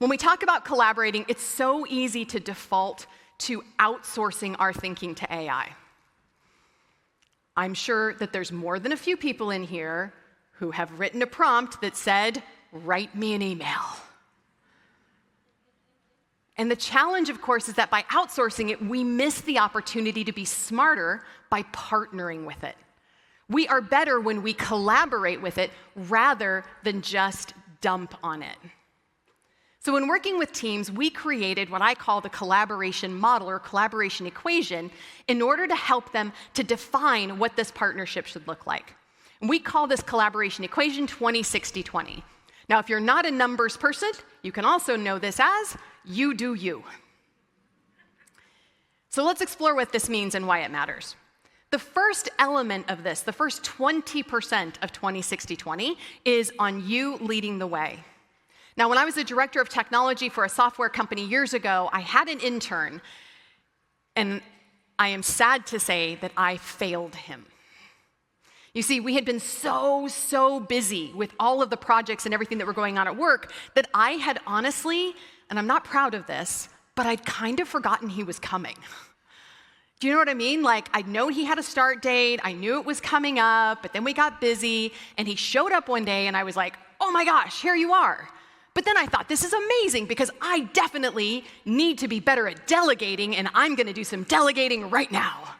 When we talk about collaborating, it's so easy to default to outsourcing our thinking to AI. I'm sure that there's more than a few people in here who have written a prompt that said, "Write me an email." And the challenge, of course, is that by outsourcing it, we miss the opportunity to be smarter by partnering with it. We are better when we collaborate with it rather than just dump on it. So when working with teams, we created what I call the collaboration model or collaboration equation in order to help them to define what this partnership should look like. And we call this collaboration equation 20-60-20. Now, if you're not a numbers person, you can also know this as you do you. So let's explore what this means and why it matters. The first element of this, the first 20% of 20-60-20, is on you leading the way. Now, when I was the director of technology for a software company years ago, I had an intern, and I am sad to say that I failed him. You see, we had been so busy with all of the projects and everything that were going on at work that I had honestly, and I'm not proud of this, but I'd kind of forgotten he was coming. Do you know what I mean? Like, I know he had a start date, I knew it was coming up, but then we got busy, and he showed up one day, and I was like, oh my gosh, here you are. But then I thought, this is amazing, because I definitely need to be better at delegating, and I'm gonna do some delegating right now.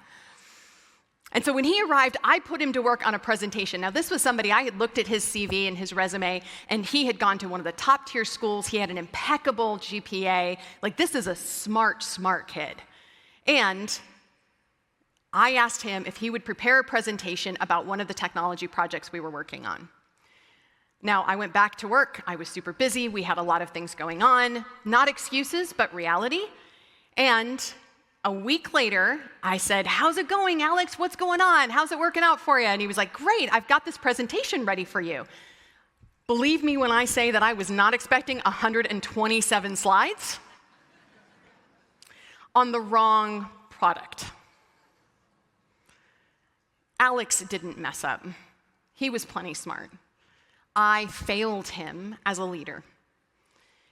And so when he arrived, I put him to work on a presentation. Now, this was somebody, I had looked at his CV and his resume, and he had gone to one of the top tier schools. He had an impeccable GPA. Like, this is a smart kid. And I asked him if he would prepare a presentation about one of the technology projects we were working on. Now, I went back to work. I was super busy. We had a lot of things going on. Not excuses, but reality. And a week later, I said, how's it going, Alex? What's going on? How's it working out for you? And he was like, great, I've got this presentation ready for you. Believe me when I say that I was not expecting 127 slides on the wrong product. Alex didn't mess up. He was plenty smart. I failed him as a leader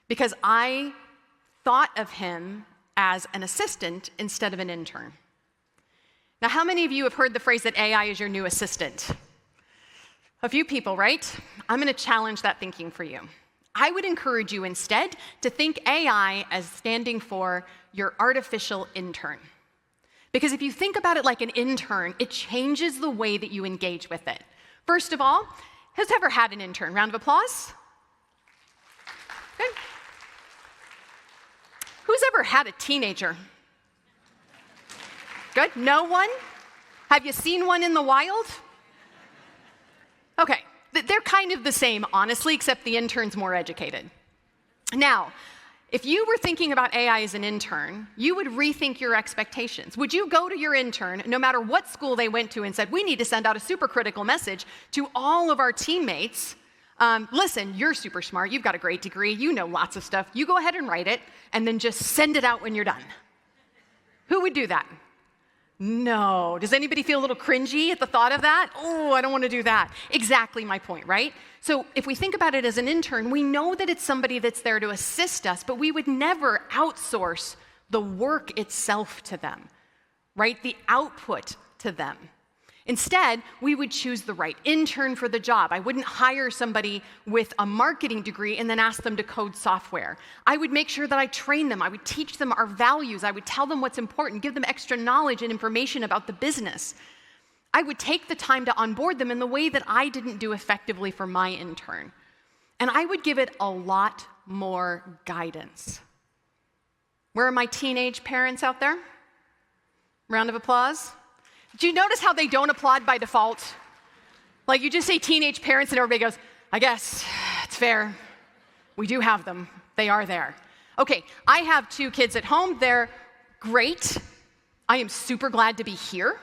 because I thought of him as an assistant instead of an intern. Now, how many of you have heard the phrase that AI is your new assistant? A few people, right? I'm going to challenge that thinking for you. I would encourage you instead to think AI as standing for your artificial intern. Because if you think about it like an intern, it changes the way that you engage with it. First of all, who's ever had an intern? Round of applause. Good. Who's ever had a teenager? Good. No one? Have you seen one in the wild? Okay. They're kind of the same, honestly, except the intern's more educated. Now, if you were thinking about AI as an intern, you would rethink your expectations. Would you go to your intern, no matter what school they went to, and said, we need to send out a super critical message to all of our teammates? Listen, you're super smart. You've got a great degree. You know lots of stuff. You go ahead and write it, and then just send it out when you're done. Who would do that? No. Does anybody feel a little cringy at the thought of that? Oh, I don't want to do that. Exactly my point, right? So if we think about it as an intern, we know that it's somebody that's there to assist us, but we would never outsource the work itself to them, right? The output to them. Instead, we would choose the right intern for the job. I wouldn't hire somebody with a marketing degree and then ask them to code software. I would make sure that I train them. I would teach them our values. I would tell them what's important, give them extra knowledge and information about the business. I would take the time to onboard them in the way that I didn't do effectively for my intern. And I would give it a lot more guidance. Where are my teenage parents out there? Round of applause. Do you notice how they don't applaud by default? Like, you just say teenage parents and everybody goes, I guess, it's fair. We do have them. They are there. Okay, I have 2 kids at home. They're great. I am super glad to be here,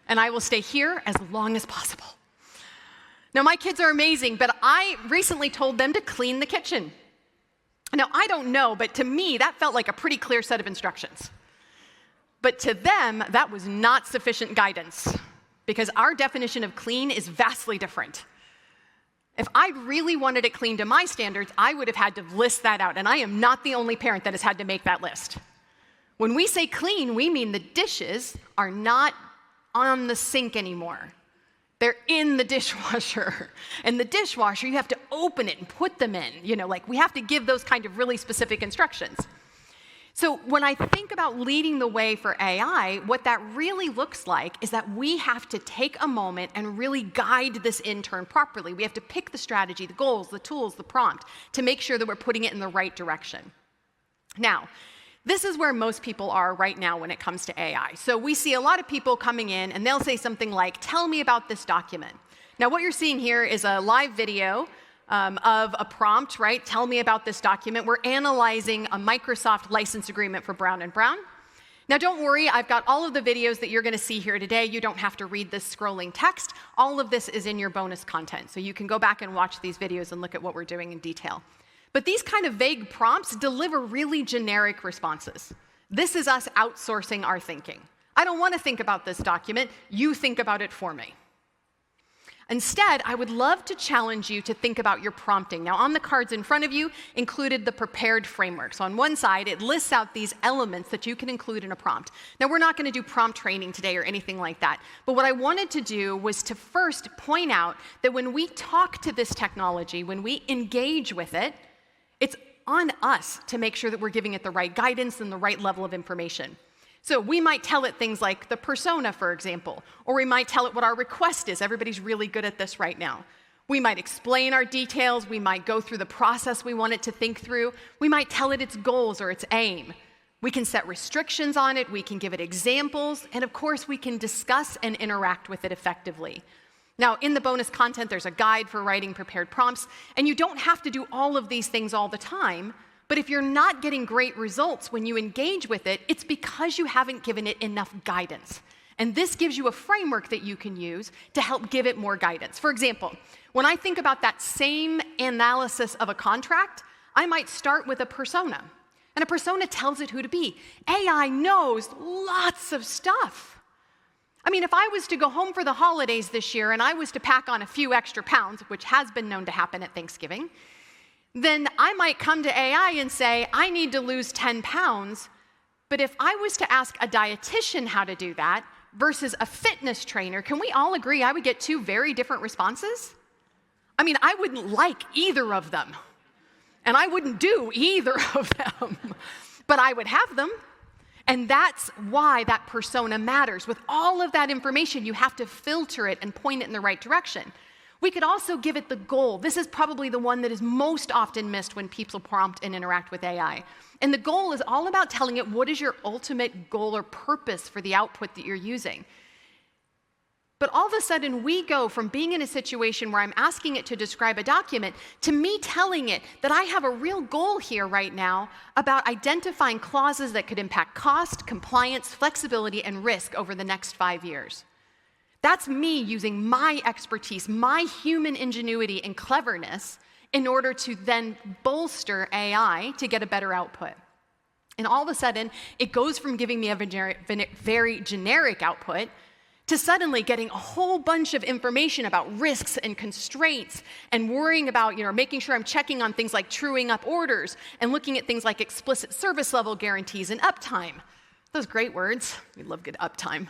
and I will stay here as long as possible. Now, my kids are amazing, but I recently told them to clean the kitchen. Now, I don't know, but to me, that felt like a pretty clear set of instructions. But to them, that was not sufficient guidance, because our definition of clean is vastly different. If I really wanted it clean to my standards, I would have had to list that out, and I am not the only parent that has had to make that list. When we say clean, we mean the dishes are not on the sink anymore. They're in the dishwasher. And the dishwasher, you have to open it and put them in. Like we have to give those kind of really specific instructions. So when I think about leading the way for AI, what that really looks like is that we have to take a moment and really guide this intern properly. We have to pick the strategy, the goals, the tools, the prompt to make sure that we're putting it in the right direction. Now, this is where most people are right now when it comes to AI. So we see a lot of people coming in and they'll say something like, tell me about this document. Now what you're seeing here is a live video of a prompt, right? Tell me about this document. We're analyzing a Microsoft license agreement for Brown & Brown. Now don't worry, I've got all of the videos that you're going to see here today. You don't have to read this scrolling text. All of this is in your bonus content. So you can go back and watch these videos and look at what we're doing in detail. But these kind of vague prompts deliver really generic responses. This is us outsourcing our thinking. I don't want to think about this document. You think about it for me. Instead, I would love to challenge you to think about your prompting. Now, on the cards in front of you included the prepared framework. So on one side, it lists out these elements that you can include in a prompt. Now, we're not going to do prompt training today or anything like that. But what I wanted to do was to first point out that when we talk to this technology, when we engage with it, it's on us to make sure that we're giving it the right guidance and the right level of information. So we might tell it things like the persona, for example, or we might tell it what our request is. Everybody's really good at this right now. We might explain our details. We might go through the process we want it to think through. We might tell it its goals or its aim. We can set restrictions on it. We can give it examples. And of course, we can discuss and interact with it effectively. Now, in the bonus content, there's a guide for writing prepared prompts. And you don't have to do all of these things all the time. But if you're not getting great results when you engage with it, it's because you haven't given it enough guidance. And this gives you a framework that you can use to help give it more guidance. For example, when I think about that same analysis of a contract, I might start with a persona. And a persona tells it who to be. AI knows lots of stuff. I mean, if I was to go home for the holidays this year and I was to pack on a few extra pounds, which has been known to happen at Thanksgiving, then I might come to AI and say, I need to lose 10 pounds. But if I was to ask a dietitian how to do that versus a fitness trainer, can we all agree I would get two very different responses? I mean, I wouldn't like either of them. And I wouldn't do either of them. But I would have them. And that's why that persona matters. With all of that information, you have to filter it and point it in the right direction. We could also give it the goal. This is probably the one that is most often missed when people prompt and interact with AI. And the goal is all about telling it what is your ultimate goal or purpose for the output that you're using. But all of a sudden, we go from being in a situation where I'm asking it to describe a document to me telling it that I have a real goal here right now about identifying clauses that could impact cost, compliance, flexibility, and risk over the next 5 years. That's me using my expertise, my human ingenuity and cleverness in order to then bolster AI to get a better output. And all of a sudden, it goes from giving me a very generic output to suddenly getting a whole bunch of information about risks and constraints and worrying about, making sure I'm checking on things like truing up orders and looking at things like explicit service level guarantees and uptime. Those great words. We love good uptime.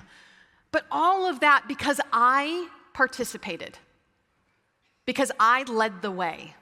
But all of that because I participated, because I led the way.